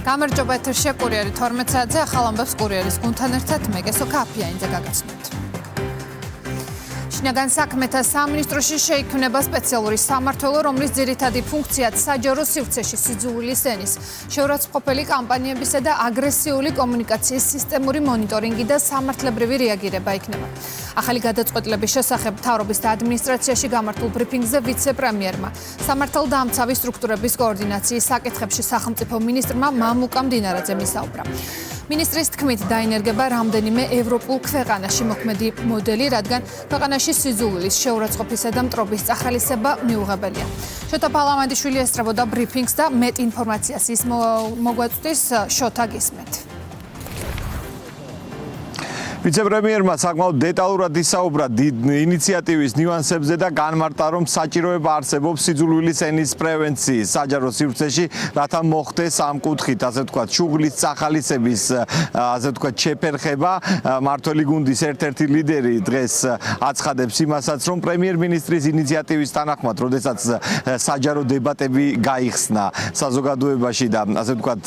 გამარჯობა ეთერში კურიერი 12 საათზე ახალ ამბებს კურიერის გუნდთან ერთად მე გესო კაფეინზე გაგაცნობთ. შინაგან საქმეთა სამინისტროში შეიქმნება სპეციალური სამმართველო, რომლის ძირითადი ფუნქციად საჯარო სივრცეში სიძულვილის ენის, შეურაცხყოფელი კამპანიებისა და აგრესიული კომუნიკაციის სისტემური მონიტორინგი და სამართლებრივი რეაგირება იქნება. ახალი გადაწყვეტილების შესახებ მთავრობის და ადმინისტრაციაში გამართულ ბრიფინგზე ვიცე-პრემიერმა, სამართალდამცავი სტრუქტურების კოორდინაციის საკითხებში სახელმწიფო მინისტრმა მამუკა მდინარაძემ ისაუბრა. მინისტრის თქმით დაინერგება რამდენიმე ევროპულ ქვეყანაში მოქმედი მოდელი, რადგან ქვეყანაში სიძულვილის, შეურაცხყოფისა და მტრობის წახალისება მიუღებელია. შოთა პალამანდიშვილი ესწრებოდა ბრიფინგს და მეტ ინფორმაციას ის მოგვაწვდის, შოთა გისმენთ. ვიცე-პრემიერმა საკმაოდ დეტალურად ისაუბრა ინიციატივის ნიუანსებზე და განმარტა, რომ საჭიროება არსებობს სიძულვილის ენის პრევენციის საჯარო სივრცეში, რათა მოხდეს ამ კუთხით, ასე ვთქვათ, შუღლის წახალისების, ასე ვთქვათ, შეფერხება. მმართველი გუნდის ერთ-ერთი ლიდერი დღეს აცხადებს იმასაც, რომ პრემიერ-მინისტრის ინიციატივის თანახმად, როდესაც საჯარო დებატები გაიხსნა საზოგადოებაში და ასე ვთქვათ,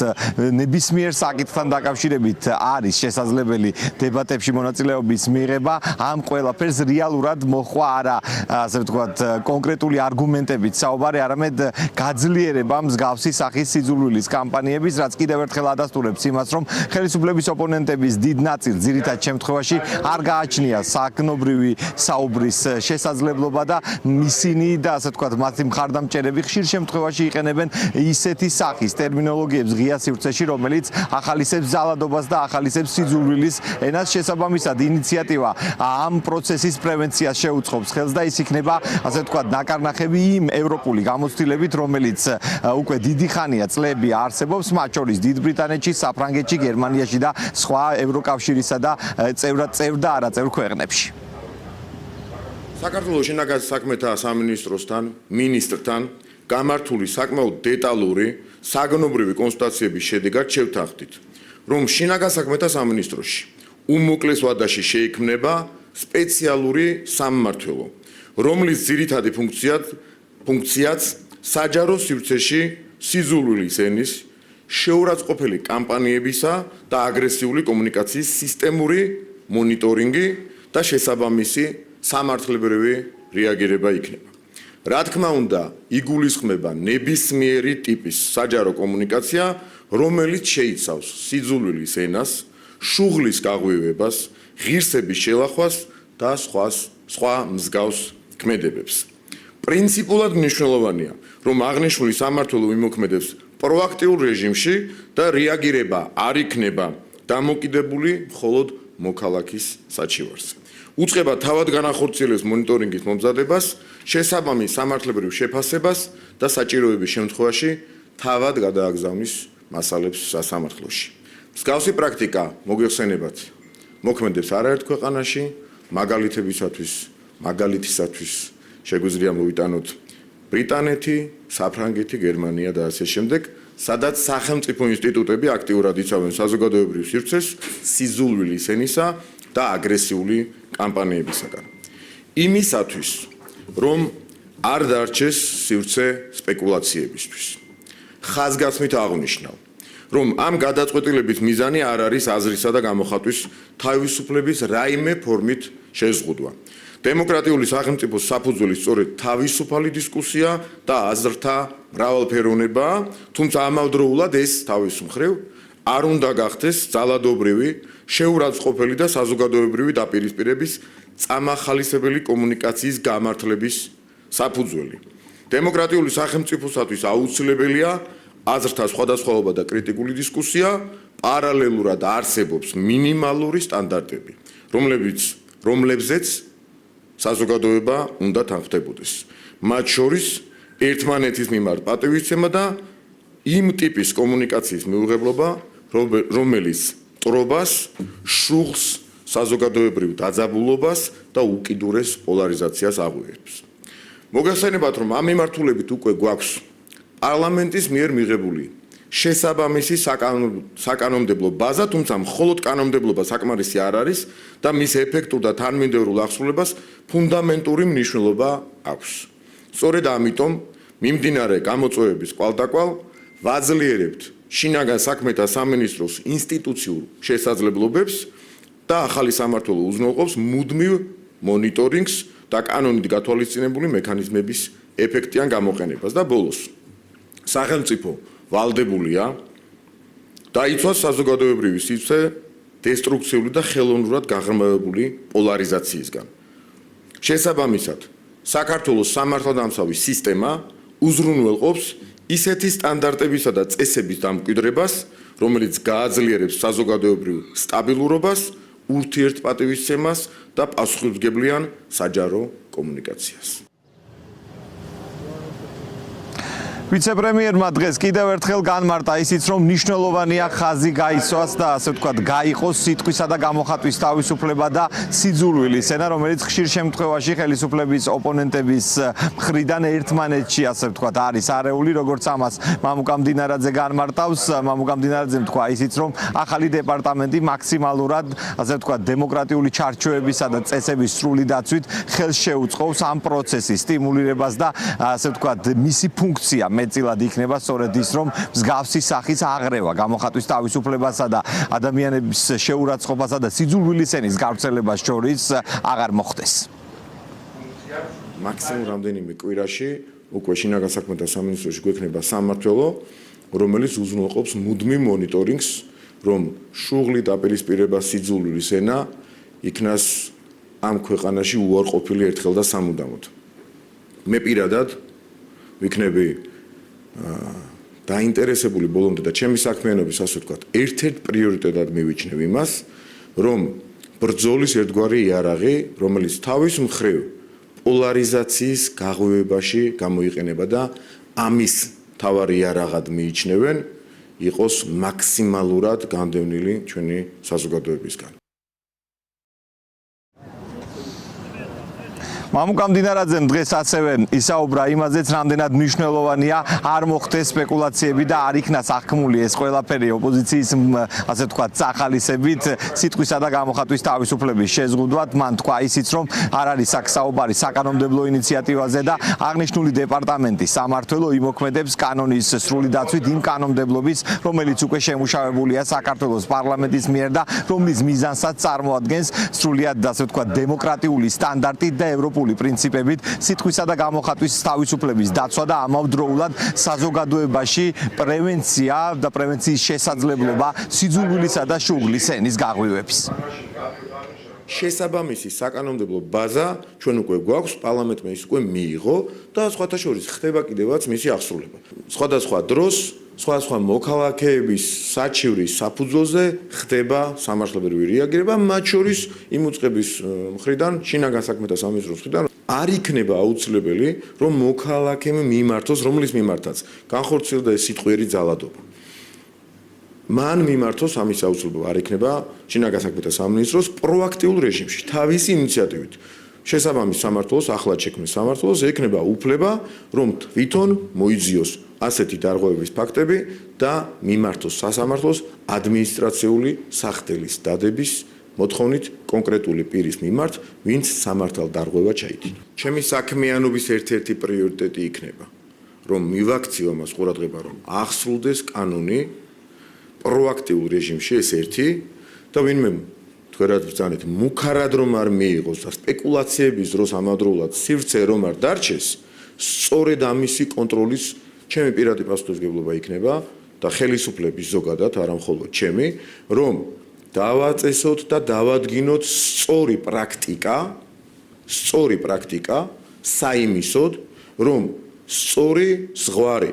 ნებისმიერ საკითხთან დაკავშირებით არის შესაძლებელი დებატები მონაწილეობის მიღება, ამ ყველაფერს რეალურად მოხვა არა, ასე ვთქვათ, კონკრეტული არგუმენტებით საუბარი, არამედ გაძლიერება მსგავსი სახის სიძულვილის კამპანიების, რაც კიდევ ერთხელ ადასტურებს იმას, რომ ხელისუფლების ოპონენტების დიდ ნაწილს ძირითად შემთხვევაში არ გააჩნია საკნობრივი საუბრის შესაძლებლობა და ისინი და ასე ვთქვათ, მათი მხარდამჭერები ხშირ შემთხვევაში იყენებენ ისეთი სახის ტერმინოლოგიებს ღია სივრცეში, რომელიც ახალისებს ძალადობას და ახალისებს სიძულვილის ენას. შესაბამისად, ინიციატივა ამ პროცესის პრევენციას შეუწყობს ხელს და ის იქნება, ასე ვთქვათ, ნაკარნახები იმ ევროპული გამოცდილებით, რომელიც უკვე დიდი ხანია წლები არსებობს, მათ შორის დიდ ბრიტანეთში, საფრანგეთში, გერმანიაში და სხვა ევროკავშირისა და წევრ და არაწევრ ქვეყნებში. საქართველოს შინაგან საქმეთა სამინისტროსთან, მინისტრთან გამართული საკმაოდ დეტალური საგნობრივი კონსულტაციების შედეგად შევთანხმდით, რომ შინაგან საქმეთა სამინისტროში უმოკლეს ვადაში შეიქმნება სპეციალური სამმართველო, რომლის ძირითადი ფუნქციაც საჯარო სივრცეში სიძულვილის ენის, შეურაცხყოფელი კამპანიებისა და აგრესიული კომუნიკაციის სისტემური მონიტორინგი და შესაბამისი სამართლებრივი რეაგირება იქნება. რა თქმა უნდა, იგულისხმება ნებისმიერი ტიპის საჯარო კომუნიკაცია, რომელიც შეიცავს სიძულვილის ენას, შუღლის გაღვივებას, ღირსების შელახვას და სხვა მსგავს ქმედებებს. პრინციპულად მნიშვნელოვანია, რომ აღნიშნული სამმართველო იმოქმედებს პროაქტიულ რეჟიმში და რეაგირება არ იქნება დამოკიდებული მხოლოდ მოქალაქის საჩივარზე. უწყება თავად განახორციელებს მონიტორინგის მომზადებას, შესაბამის სამართლებრივ შეფასებას და საჭიროების შემთხვევაში თავად გადააგზავნის მასალებს სასამართლოში. მსგავსი პრაქტიკა მოგეხსენებათ მოქმედებს არაერთ ქვეყანაში, მაგალითისათვის შეგვიძლია მოვიტანოთ ბრიტანეთი, საფრანგეთი, გერმანია და ასე შემდეგ, სადაც სახელმწიფო ინსტიტუტები აქტიურად იცავენ საზოგადოებრივ სივრცეს სიძულვილის ენისა და აგრესიული კამპანიებისაგან. იმისათვის, რომ არ დარჩეს სივრცე სპეკულაციებისთვის. ხაზგასმით აღნიშნავ, რომ ამ გადაწყვეტილების მიზანი არ არის აზრისა და გამოხატვის თავისუფლების რაიმე ფორმით შეზღუდვა. დემოკრატიული სახელმწიფოს საფუძველი სწორედ თავისუფალი დისკუსია და აზრთა მრავალფეროვნებაა, თუმცა ამავდროულად ეს თავის მხრივ არ უნდა გახდეს ძალადობრივი, შეურაცხყოფელი და საზოგადოებრივი დაპირისპირების წამახალისებელი კომუნიკაციის გამართლების საფუძველი. დემოკრატიული სახელმწიფოსათვის აუცილებელია აზრთა სხვადასხვაობა და კრიტიკული დისკუსია, პარალელურად არსებობს მინიმალური სტანდარტები, რომლებზეც საზოგადოება უნდა თანხმდებოდეს. მათ შორის ერთმანეთის მიმართ პატივისცემა და იმ ტიპის კომუნიკაციის მიუღებლობა, რომელიც მტრობას, შუღლს, საზოგადოებრივ დაძაბულობას და უკიდურეს პოლარიზაციას აღვივებს. მოგეხსენებათ, რომ ამ მიმართულებით უკვე გვაქვს პარლამენტის მიერ მიღებული შესაბამისი საკანონმდებლო ბაზა, თუმცა მხოლოდ კანონმდებლობა საკმარისი არ არის და მის ეფექტურ და თანმიმდევრულ აღსრულებას ფუნდამენტური მნიშვნელობა აქვს. სწორედ ამიტომ მიმდინარე გამოწვევების კვალდაკვალ ვაძლიერებთ შინაგან საქმეთა სამინისტროს ინსტიტუციურ შესაძლებლობებს და ახალი სამმართველო უზრუნველყოფს მუდმივ მონიტორინგს და კანონით გათვალისწინებული მექანიზმების ეფექტიან გამოყენებას და ბოლოს სახელმწიფო ვალდებულია დაიცვას საზოგადოებრივი სივრცე დესტრუქციული და ხელოვნურად გაღრმავებული პოლარიზაციისგან. შესაბამისად, საქართველოს სამართალდამცავი სისტემა უზრუნველყოფს ისეთი სტანდარტებისა და წესების დამკვიდრებას, რომელიც გააძლიერებს საზოგადოებრივ სტაბილურობას, ურთიერთპატივისცემას და პასუხისმგებლიან საჯარო კომუნიკაციას. ვიცე-პრემიერმა დღეს კიდევ ერთხელ განმარტა ისიც, რომ მნიშვნელოვანია ხაზი გაისვას და ასე ვთქვათ, გაიყოს სიტყვისა და გამოხატვის თავისუფლება და სიძულვილის ენა, რომელიც ხშირ შემთხვევაში ხელისუფლების ოპონენტების მხრიდან ერთმანეთში, ასე ვთქვათ, არის არეული, როგორც ამას მამუკა მდინარაძე განმარტავს. მამუკა მდინარაძემ თქვა ისიც, რომ ახალი დეპარტამენტი მაქსიმალურად, ასე ვთქვათ, დემოკრატიული ჩარჩოებისა და წესების სრული დაცვით ხელს შეუწყობს ამ პროცესის სტიმულირებას და ასე ვთქვათ, მისი ფუნქცია მეტწილად იქნება სწორედ ის, რომ მსგავსი სახის აღრევა გამოხატვის თავისუფლებასა და ადამიანების შეურაცხყოფასა და სიძულვილის ენის გავრცელებას შორის აღარ მოხდეს. მაქსიმუმ რამდენიმე კვირაში უკვე შინაგან საქმეთა სამინისტროში გვექნება სამმართველო, რომელიც უზრუნველყოფს მუდმივ მონიტორინგს, რომ შუღლი დაპირისპირება სიძულვილის ენა იქნას ამ ქვეყანაში უარყოფილი ერთხელ და სამუდამოდ. მე პირადად ვიქნები დაინტერესებული ბოლომდე და ჩემი საქმიანობის, ასე ვთქვათ, ერთ-ერთ პრიორიტეტად მივიჩნევ იმას, რომ ბრძოლის ერთგვარი იარაღი, რომელიც თავის მხრივ პოლარიზაციის გაღვივებაში გამოიყენება და ამის მთავარი იარაღად მიიჩნევენ, იყოს მაქსიმალურად განდევნილი ჩვენი საზოგადოებისგან. მამუკა მდინარაძემ დღეს ასევე ისაუბრა იმაზეც, რამდენად მნიშვნელოვანია არ მოხდეს სპეკულაციები და არ იქნას აღქმული ეს ყველაფერი ოპოზიციის, ასე ვთქვათ, წახალისებით სიტყვისა და გამოხატვის თავისუფლების შეზღუდვად. მან თქვა ისიც, რომ არ არის აქ საუბარი საკანონმდებლო ინიციატივაზე და აღნიშნული დეპარტამენტი სამმართველო იმოქმედებს კანონის სრული დაცვით იმ კანონმდებლობის, რომელიც უკვე შემუშავებულია საქართველოს პარლამენტის მიერ და რომლის მიზანსაც წარმოადგენს სრულიად, ასე ვთქვათ, დემოკრატიული სტანდარტით და ევროპული პრინციპებით სიტყვისა და გამოხატვის თავისუფლების დაცვა და ამავდროულად საზოგადოებაში პრევენცია და პრევენციის შესაძლებლობა სიძულვილისა და შუღლის ენის გაღვივების. შესაბამისი საკანონმდებლო ბაზა ჩვენ უკვე გვაქვს, პარლამენტმა ის უკვე მიიღო და სხვათა შორის ხდება კიდევაც მისი აღსრულება. სხვადასხვა დროს სხვადასხვა მოქალაქეების საჩივრის საფუძველზე ხდება სამართლებრივი რეაგირება, მათ შორის იმ უწყების მხრიდან, შინაგან საქმეთა სამინისტროს მხრიდან არ იქნება აუცილებელი, რომ მოქალაქემ მიმართოს, რომლის მიმართაც განხორციელდა ეს სიტყვიერი ძალადობა. მან მიმართოს ამის აუცილებლობა არ იქნება შინაგან საქმეთა სამინისტროს პროაქტიულ რეჟიმში, თავისი ინიციატივით. შესაბამის სამმართველოს, ახლად შექმნილ სამმართველოს ექნება უფლება, რომ თვითონ მოიძიოს ასეთი დარღვევების ფაქტები და მიმართოს სასამართლოს ადმინისტრაციული სახდელის დადების მოთხოვნით კონკრეტული პირის მიმართ, ვინც სამართალ დარღვევა ჩაიდინა. ჩემი საქმიანობის ერთ-ერთი პრიორიტეტი იქნება, რომ მივაქციო ამას ყურადღება, რომ აღსრულდეს კანონი პროაქტიულ რეჟიმში, ეს ერთი და ვინმე თქვენად ბრძანეთ, მუქარად რომ არ მიიღოს და სპეკულაციების დროს ამავდროულად სივრცე რომ არ დარჩეს, სწორედ ამისი კონტროლის ჩემი პირადი პასუხისმგებლობა იქნება და ხელისუფლების ზოგადად, არა მხოლოდ ჩემი, რომ დავაწესოთ და დავადგინოთ სწორი პრაქტიკა საიმისოდ, რომ სწორი ზღვარი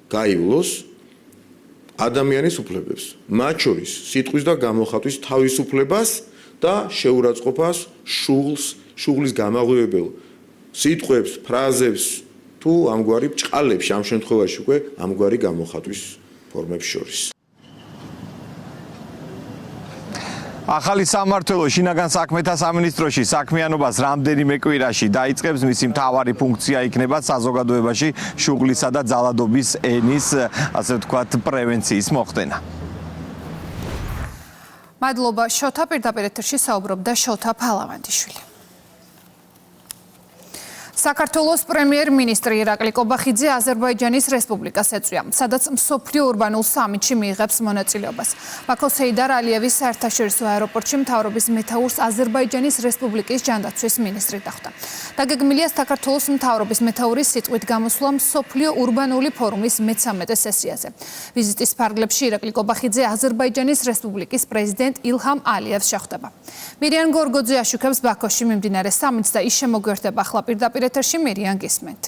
გაივლოს ადამიანის უფლებებს, მათ შორის სიტყვის და გამოხატვის თავისუფლებას და შეურაცხყოფას შუღლის გამაღვივებელ სიტყვებს, ფრაზებს თუ ამგვარი ბრჭყალებში, ამ შემთხვევაში უკვე ამგვარი გამოხატვის ფორმებს შორის. ახალი სამმართველო შინაგან საქმეთა სამინისტროში საქმიანობას რამდენიმე კვირაში დაიწყებს, მისი მთავარი ფუნქცია იქნება საზოგადოებაში შუღლისა და ძალადობის ენის, ასე ვთქვათ, პრევენციის მოხდენა. მადლობა, შოთა, პირდაპირ ეთერში საუბრობდა შოთა ფალავანდიშვილი. საქართველოს პრემიერ-მინისტრი ირაკლი კობახიძე აზერბაიჯანის რესპუბლიკას ეწვია, სადაც მსოფლიო ურბანულ სამიტში მიიღებს მონაწილეობას. ბაქოს ჰეიდარ ალიევის საერთაშორისო აეროპორტში მთავრობის მეთაურს აზერბაიჯანის რესპუბლიკის ჯანდაცვის მინისტრი დახვდა. დაგეგმილია საქართველოს მთავრობის მეთაურის სიტყვით გამოსვლა მსოფლიო ურბანული ფორუმის მე-13 სესიაზე. ვიზიტის ფარგლებში ირაკლი კობახიძე აზერბაიჯანის რესპუბლიკის პრეზიდენტ ილჰამ ალიევს შეხვდება. მირიან გორგოძე აშუქებს ბაქოში მიმდინარე სამიტს და ის შემოგვერთება ახლა პირდაპირ ეთერში მირიან გისმენთ.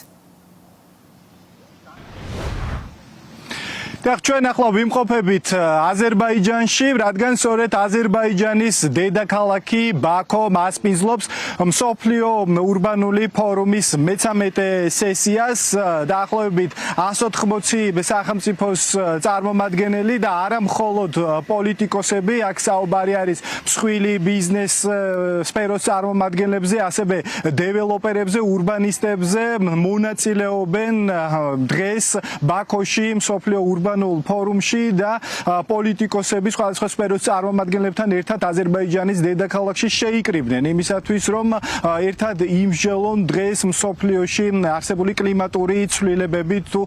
ჩვენ ახლა ვიმყოფებით აზერბაიჯანში, რადგან სწორედ აზერბაიჯანის დედაქალაქი ბაქო მასპინძლობს მსოფლიო ურბანული ფორუმის მე-13 სესიას. დაახლოებით 180 სახელმწიფოს წარმომადგენელი და არა მხოლოდ პოლიტიკოსები, აქ საუბარი არის მსხვილი ბიზნეს სფეროს წარმომადგენლებზე, ასევე დეველოპერებზე, ურბანისტებზე მონაწილეობენ დღეს ბაქოში მსოფლიო ურბანულ ფორუმში და პოლიტიკოსები სხვადასხვა სფეროს წარმომადგენლებთან ერთად აზერბაიჯანის დედაქალაქში შეიკრიბნენ იმისათვის, რომ ერთად იმსჯელონ დღეს მსოფლიოში არსებული კლიმატური ცვლილებებით თუ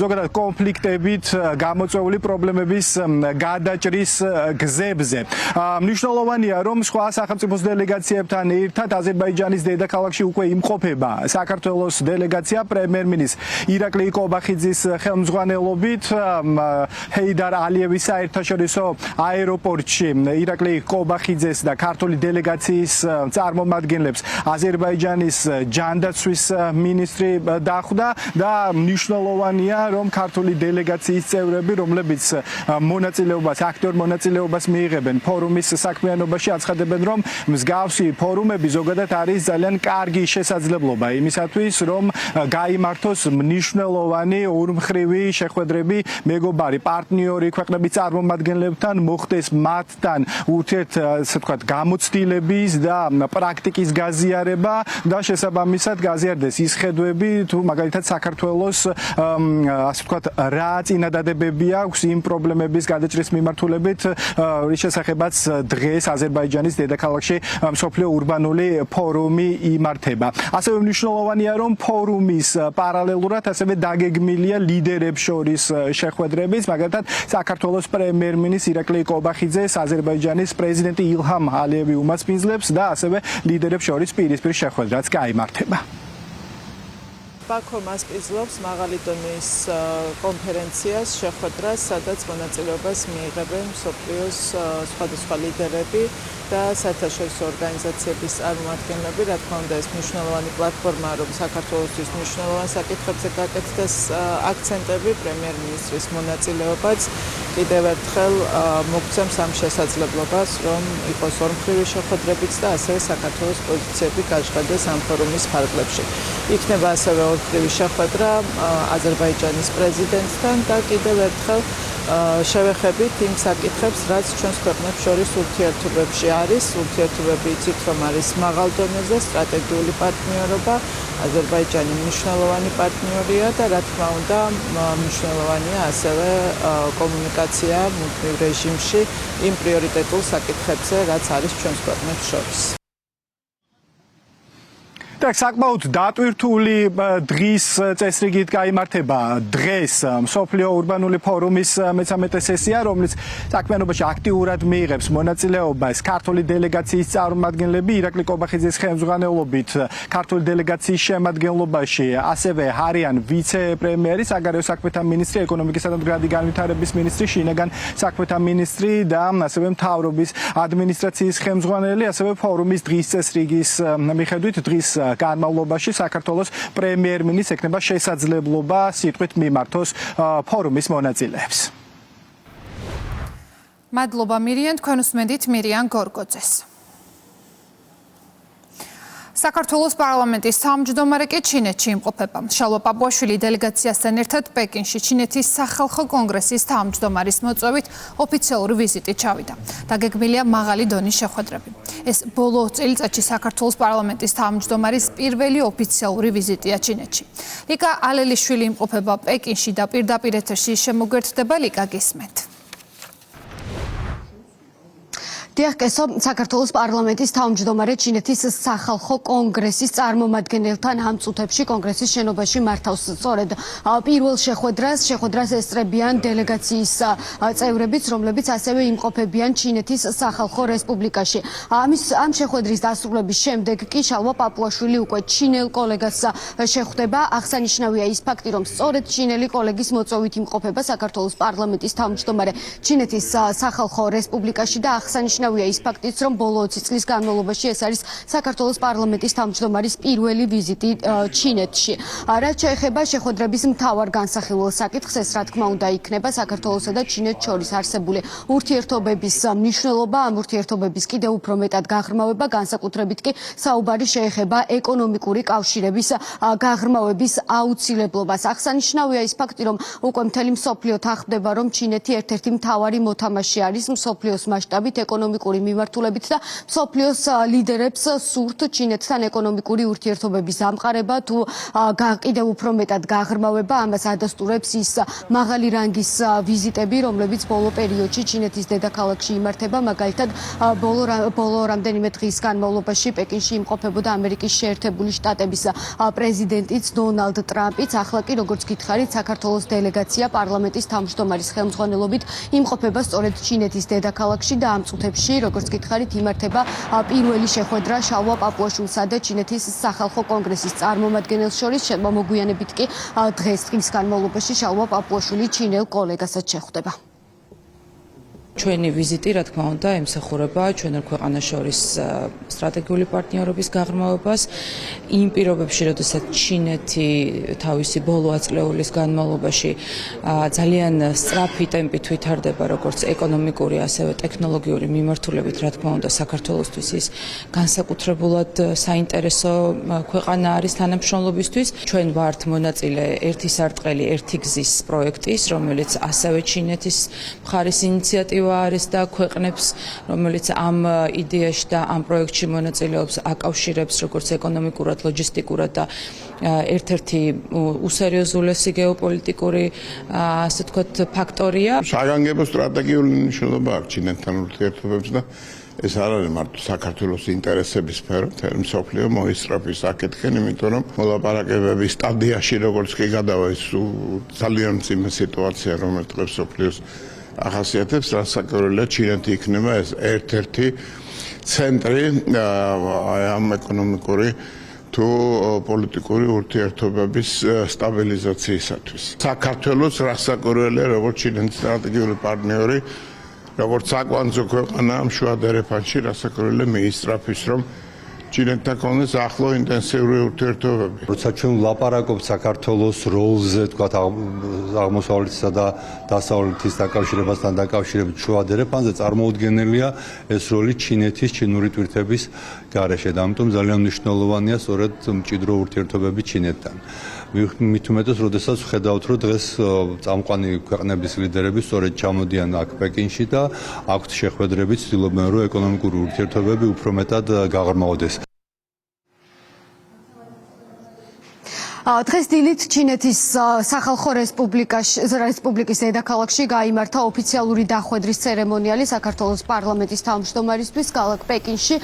ზოგადად კონფლიქტებით გამოწვეული პრობლემების გადაჭრის გზებზე. მნიშვნელოვანია, რომ სხვა სახელმწიფოს დელეგაციებთან ერთად აზერბაიჯანის დედაქალაქში უკვე იმყოფება საქართველოს დელეგაცია პრემიერ-მინისტრის ირაკლი კობახიძის ხელმძღვანელობით ჰეიდარ ალიევის საერთაშორისო აეროპორტში ირაკლი კობახიძეს და ქართული დელეგაციის წარმომადგენლებს აზერბაიჯანის ჯანდაცვის მინისტრი დახვდა და მნიშვნელოვანია, რომ ქართული დელეგაციის წევრები, რომლებიც აქტიურ მონაწილეობას მიიღებენ ფორუმის საქმიანობაში, აცხადებენ, რომ მსგავსი ფორუმები ზოგადად არის ძალიან კარგი შესაძლებლობა იმისათვის, რომ გაიმართოს მნიშვნელოვანი ორმხრივი შეხვედრები მეგობარი პარტნიორი ქვეყნების წარმომადგენლებთან, მოხდეს მათთან ურთიერთ ასე ვთქვათ გამოცდილების და პრაქტიკის გაზიარება და შესაბამისად გაზიარდეს ის ხედვები, თუ მაგალითად საქართველოს ასე ვთქვათ რა წინადადებები აქვს იმ პრობლემების გადაჭრის მიმართულებით, რის შესახებაც დღეს აზერბაიჯანის დედაქალაქში მსოფლიო ურბანული ფორუმი იმართება. ასევე მნიშვნელოვანია, რომ ფორუმის პარალელურად ასევე დაგეგმილია ლიდერებს შორის შეხვედრების, მაგალითად საქართველოს პრემიერ-მინისტრი ირაკლი კობახიძეს აზერბაიჯანის პრეზიდენტი ილჰამ ალიევი უმასპინძლებს და ასევე ლიდერებს შორის პირისპირ შეხვედრაც გაიმართება. ბაქო მასპინძლობს მაღალი დონის კონფერენციას, შეხვედრას, სადაც მონაწილეობას მიიღებენ მსოფლიოს სხვადასხვა ლიდერები და საერთაშორისო ორგანიზაციების წარმომადგენლები. რა თქმა უნდა, ეს მნიშვნელოვანი პლატფორმაა, რომ საქართველოსთვის მნიშვნელოვან საკითხებზე გაკეთდეს აქცენტები. პრემიერ-მინისტრის მონაწილეობაც კიდევ ერთხელ მოგცემს ამ შესაძლებლობას, რომ იყოს ორმხრივი შეხვედრებიც და ასევე საქართველოს პოზიციები გაჟღერდეს ამ ფორუმის ფარგლებში. იქნება ასევე ორმხრივი შეხვედრა აზერბაიჯანის პრეზიდენტთან და კიდევ ერთხელ შევეხებით იმ საკითხებს, რაც ჩვენს ქვეყნებს შორის ურთიერთობებში არის. ურთიერთობები იცით, რომ არის მაღალ დონეზე სტრატეგიული პარტნიორობა. აზერბაიჯანი მნიშვნელოვანი პარტნიორია და რა თქმა უნდა, მნიშვნელოვანია ასევე კომუნიკაცია მუდმივ რეჟიმში იმ პრიორიტეტულ საკითხებზე, რაც არის ჩვენს ქვეყნებს შორის. საკმაოდ დატვირთული დღის წესრიგით გაიმართება დღეს მსოფლიო ურბანული ფორუმის მე-13 სესია, რომლის საქმიანობაში აქტიურად მიიღებს მონაწილეობას ქართული დელეგაციის წარმომადგენლები ირაკლი კობახიძის ხელმძღვანელობით. ქართული დელეგაციის შემადგენლობაში ასევე არიან ვიცე-პრემიერი, საგარეო საქმეთა მინისტრი, ეკონომიკისა და მდგრადი განვითარების მინისტრი, შინაგან საქმეთა მინისტრი და ასევე მთავრობის ადმინისტრაციის ხელმძღვანელი, ასევე ფორუმის დღის წესრიგის მიხედვით დღის განმავლობაში საქართველოს პრემიერ-მინისტრს ექნება შესაძლებლობა სიტყვით მიმართოს ფორუმის მონაწილეებს. მადლობა მირიან, თქვენ უსმენთ მირიან გორგოძეს. საქართველოს პარლამენტის თავმჯდომარე კი ჩინეთში იმყოფება. შალვა პაპუაშვილი დელეგაციასთან ერთად პეკინში ჩინეთის სახალხო კონგრესის თავმჯდომარის მოწვევით ოფიციალური ვიზიტი ჩავიდა. დაგეგმილია მაღალი დონის შეხვედრები. ეს ბოლო წელიწადში საქართველოს პარლამენტის თავმჯდომარის პირველი ოფიციალური ვიზიტია ჩინეთში. ლიკა ალელიშვილი იმყოფება პეკინში და პირდაპირ ეთერში შემოგვერთდება. ლიკა, გისმენთ. დიახ, კესო, საქართველოს პარლამენტის თავმჯდომარე ჩინეთის სახალხო კონგრესის წარმომადგენელთან ამ წუთებში კონგრესის შენობაში მართავს სწორედ პირველ შეხვედრას ესწრებიან დელეგაციის წევრებიც, რომლებიც ასევე იმყოფებიან ჩინეთის სახალხო რესპუბლიკაში. ამ შეხვედრის დასრულების შემდეგ კი შალვა პაპუაშვილი უკვე ჩინელ კოლეგას შეხვდება. აღსანიშნავია ის ფაქტი, რომ სწორედ ჩინელი კოლეგის მოწვევით იმყოფება საქართველოს პარლამენტის თავმჯდომარე ჩინეთის სახალხო რესპუბლიკაში და აღსანიშნავია ის ფაქტიც, რომ ბოლო 20 წლის განმავლობაში ეს არის საქართველოს პარლამენტის თავმჯდომარის პირველი ვიზიტი ჩინეთში. რაც შეეხება შეხვედრების მთავარ განსახილველ საკითხს, ეს რა თქმა უნდა იქნება საქართველოსა და ჩინეთს შორის არსებული ურთიერთობების მნიშვნელობა, ამ ურთიერთობების კიდევ უფრო მეტად გაღრმავება, განსაკუთრებით კი საუბარი შეეხება ეკონომიკური კავშირების გაღრმავების აუცილებლობას. აღსანიშნავია ის ფაქტი, რომ უკვე მთელი მსოფლიო თანხმდება, რომ ჩინეთი ერთ-ერთი მთავარი მოთამაშე არის მსოფლიოს მასშტაბით ეკონომიკური მიმართულებით და მსოფლიოს ლიდერებს სურთ ჩინეთთან ეკონომიკური ურთიერთობების ამყარება თუ კიდევ უფრო მეტად გაღრმავება. ამას ადასტურებს ის მაღალი რანგის ვიზიტები, რომლებიც ბოლო პერიოდში ჩინეთის დედაქალაქში იმართება. მაგალითად, ბოლო რამდენიმე დღის განმავლობაში პეკინში იმყოფებოდა ამერიკის შეერთებული შტატების პრეზიდენტიც დონალდ ტრამპიც. ახლა კი, როგორც გითხარით, საქართველოს დელეგაცია პარლამენტის თავმჯდომარის ხელმძღვანელობით იმყოფება სწორედ ჩინეთის დედაქალაქში და ამ წუთებში, როგორც გითხარით, იმართება პირველი შეხვედრა შალვა პაპუაშვილსა და ჩინეთის სახალხო კონგრესის წარმომადგენელს შორის. მოგვიანებით კი დღის განმავლობაში შალვა პაპუაშვილი ჩინელ კოლეგასაც შეხვდება. ჩვენი ვიზიტი, რა თქმა უნდა, ემსახურება ჩვენ ორ ქვეყანას შორის სტრატეგიული პარტნიორობის გაღრმავებას იმ პირობებში, როდესაც ჩინეთი თავისი ბოლო აწლეულის განმავლობაში ძალიან სწრაფი ტემპით ვითარდება, როგორც ეკონომიკური, ასევე ტექნოლოგიური მიმართულებით, რა თქმა უნდა, საქართველოსთვის ის განსაკუთრებულად საინტერესო ქვეყანა არის თანამშრომლობისთვის. ჩვენ ვართ მონაწილე ერთი სარტყელი, ერთი გზის პროექტის, რომელიც ასევე ჩინეთის მხარის ინიციატივა არის და ქვეყნებს, რომელიც ამ იდეაში და ამ პროექტში მონაწილეობს, აკავშირებს როგორც ეკონომიკურად, ლოჯისტიკურად და ერთ-ერთი უსერიოზულესი გეოპოლიტიკური, ასე ვთქვათ, ფაქტორია. საგანგებო სტრატეგიული მნიშვნელობა აქვს ჩინეთთან ურთიერთობებს და ეს არ არის მარტო საქართველოს ინტერესების სფერო, მთელი მსოფლიო მოისწრაფის საკითხენ, იმიტომ რომ მოლაპარაკებების სტადიაში როგორც კი გადავა ის ძალიან მძიმე სიტუაცია, რომელიც დღეს მსოფლიოს ახასიათებს, რასაკურველია ჩინეთი იქნება ეს ერთ-ერთი ცენტრი ამ ეკონომიკური თუ პოლიტიკური ურთიერთობების სტაბილიზაციისათვის. საქართველოს რასაკურველია როგორც ჩინეთის სტრატეგიული პარტნიორი, როგორც საკვანძო ქვეყანა ამ შუა დერეფანში, რასაკურველია მიისწრაფის, რომ ჩინეთთან ქონდეს ახლო ინტენსიური ურთიერთობები. როცა ჩვენ ვლაპარაკობთ საქართველოს როლზე, თქვათ აღმოსავლეთისა და დასავლეთის დაკავშირებასთან დაკავშირებით შუა დერეფანზე, წარმოუდგენელია ეს როლი ჩინეთის ჩინური ტვირთების გარეშე და ამიტომ ძალიან მნიშვნელოვანია სწორედ მჭიდრო ურთიერთობები ჩინეთთან. მით უმეტეს, როდესაც ვხედავთ, რომ დღეს წამყვანი ქვეყნების ლიდერები სწორედ ჩამოდიან აქ პეკინში და აქვთ შეხვედრები, ცდილობენ, რომ ეკონომიკური ურთიერთობები უფრო მეტად გაღრმავდეს. დღეს დილით ჩინეთის სახალხო რესპუბლიკის დედაქალაქში გაიმართა ოფიციალური დახვედრის ცერემონიალი საქართველოს პარლამენტის თავმჯდომარისთვის. ქალაქ პეკინში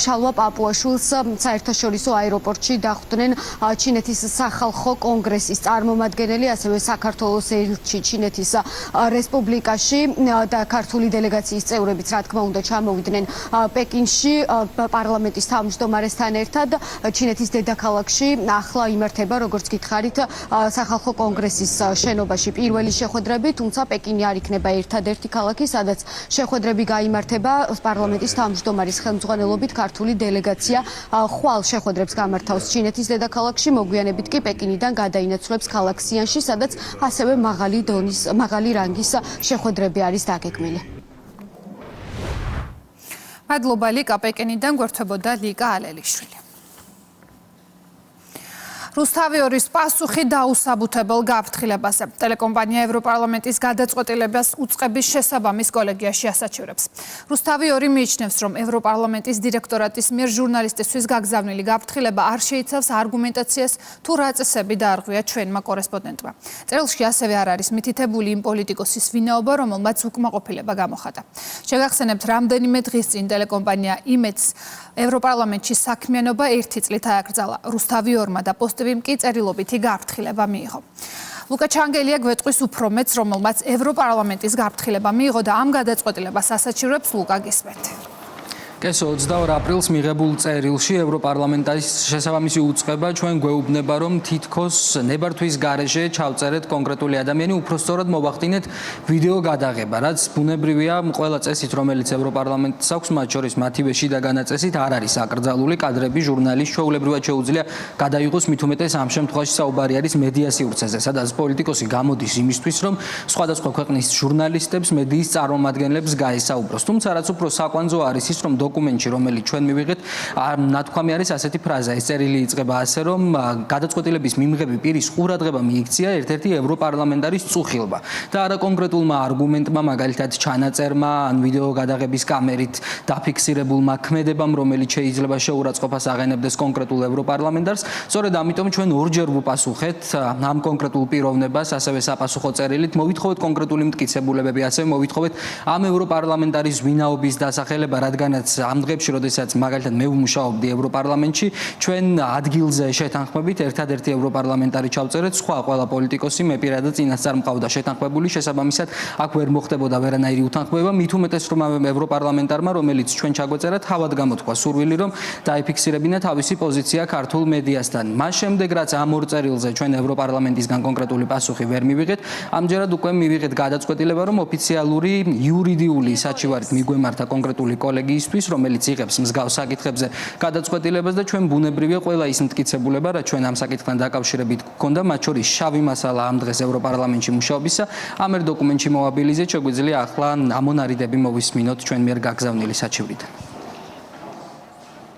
შალვა პაპუაშვილს საერთაშორისო აეროპორტში დახვდნენ ჩინეთის სახალხო კონგრესის წარმომადგენელი, ასევე საქართველოს ელჩი ჩინეთის რესპუბლიკაში და ქართული დელეგაციის წევრებიც, რა თქმა უნდა, ჩამოვიდნენ პეკინში პარლამენტის თავმჯდომარესთან ერთად. ჩინეთის დედაქალაქში ახლა იმართება, როგორც გითხარით, სახალხო კონგრესის შენობაში პირველი შეხვედრები, თუმცა პეკინი არ იქნება ერთადერთი ქალაქი, სადაც შეხვედრები გაიმართება. პარლამენტის თავმჯდომარის ხელმძღვანელობით ქართული დელეგაცია ხვალ შეხვედრებს გამართავს ჩინეთის დედაქალაქში, მოგვიანებით კი პეკინიდან გადაინაცვლებს ქალაქ სიანში, სადაც ასევე მაღალი რანგის შეხვედრები არის დაგეგმილი. მადლობა ლიკა, პეკინიდან გვერდებოდა ლიკა ალელიშვილი. რუსთავიორის პასუხი დაუსაბუთებელ გაფრთხილებაზე. ტელეკომპანია ევროპარლამენტის გადაწყვეტილებას უწყების შესაბამის კოლეგიაში ასაჩივრებს. რუსთავიორი მიიჩნევს, რომ ევროპარლამენტის დირექტორატის მიერ ჟურნალისტისთვის გაგზავნილი გაფრთხილება არ შეიცავს არგუმენტაციას თუ რა წესები დაარღვია ჩვენმა კორესპონდენტმა. წერილში ასევე არ არის მითითებული იმ პოლიტიკოსის ვინაობა, რომელმაც უკმაყოფილება გამოხატა. შეგახსენებთ, რამდენიმე დღის წინ ტელეკომპანია იმედს ევროპარლამენტში საქმიანობა 1 წლით ააკრძალა. რუსთავიორმა და პოსტივიმ კი წერილობითი გაფრთხილება მიიღო. ლუკა ჩანგელია გვეტყვის უფრო მეც, რომელმაც ევროპარლამენტის გაფრთხილება მიიღო და ამ გადაწყვეტილებას ასაჩივრებს. ლუკა, გისმენთ. კესო 22 აპრილს მიღებულ წერილში ევროპარლამენტის შესაბამისი უწყება ჩვენ გვეუბნება, რომ თითქოს ნებართვის გარეშე ჩავწერეთ კონკრეტული ადამიანი, უფრო სწორად მოვახდინეთ ვიდეო გადაღება, რაც ბუნებრივია ყველა წესით, რომელიც ევროპარლამენტს აქვს, მათ შორის მათივე შიდა განაწესით არ არის აკრძალული კადრები ჟურნალის ჩვეულებრივად შეუძლია გადაიღოს, მით უმეტეს ამ შემთხვევაში საუბარი არის მედია სივრცეზე, სადაც პოლიტიკოსი გამოდის იმისთვის, რომ სხვადასხვა ქვეყნის ჟურნალისტებს, მედიის წარმომადგენლებს გაესაუბროს. თუმცა რაც უფრო საკვანძო არის ის, რომ დოკუმენტში, რომელიც ჩვენ მივიღეთ, ნათქვამი არის ასეთი ფრაზა. ეს წერილი იწყება ასე, რომ გადაწყვეტილების მიმღები პირის ყურადღება მიიქცია ერთ-ერთი ევროპარლამენტარის წუხილმა და არა კონკრეტულმა არგუმენტმა, მაგალითად ჩანაწერმა ან ვიდეო გადაღების კამერით დაფიქსირებულმა ქმედებამ, რომელიც შეიძლება შეურაცხყოფას აღენებდეს კონკრეტულ ევროპარლამენტარს. სწორედ ამიტომ ჩვენ ორჯერ ვუპასუხეთ ამ კონკრეტულ პიროვნებას, ასევე საპასუხო წერილით მოვითხოვეთ კონკრეტული მტკიცებულებები, ასევე მოვითხოვეთ ამ ევროპარლამენტარის ვინაობის დასახელება, რადგანაც ამ დღეებში, როდესაც მაგალითად მე ვმუშაობდი ევროპარლამენტში, ჩვენ ადგილზე შეთანხმებით ერთადერთი ევროპარლამენტარი ჩავწერეთ, სხვა ყველა პოლიტიკოსი მე პირადად წინასწარ მყავდა შეთანხმებული, შესაბამისად აქ ვერ მოხდებოდა ვერანაირი უთანხმოება, მით უმეტეს რომ ამ ევროპარლამენტარმა, რომელიც ჩვენ ჩაგვეწერა, თავად გამოთქვა სურვილი, რომ დაიფიქსირებინა თავისი პოზიცია ქართულ მედიასთან. მას შემდეგ, რაც ამ ორ წერილზე ჩვენ ევროპარლამენტისგან კონკრეტული პასუხი ვერ მივიღეთ, ამჯერად უკვე მივიღეთ გადაწყვეტილება, რომ ოფიციალური იურიდიული საჩივარით მიგვემართა კონკრეტული კოლეგიისთვის, რომელიც იღებს მსგავს საკითხებზე გადაწყვეტილებას და ჩვენ ბუნებრივია ყველა ის მტკიცებულება, რაც ჩვენ ამ საკითხთან დაკავშირებით გქონდა, მათ შორის შავი მასალა ამ დღეს ევროპარლამენტში მუშაობისა, ამ ერთ დოკუმენტში მოვაბილიზეთ, შეგვიძლია ახლა ამონარიდები მოვისმინოთ ჩვენ მიერ გაგზავნილი საჩივრიდან.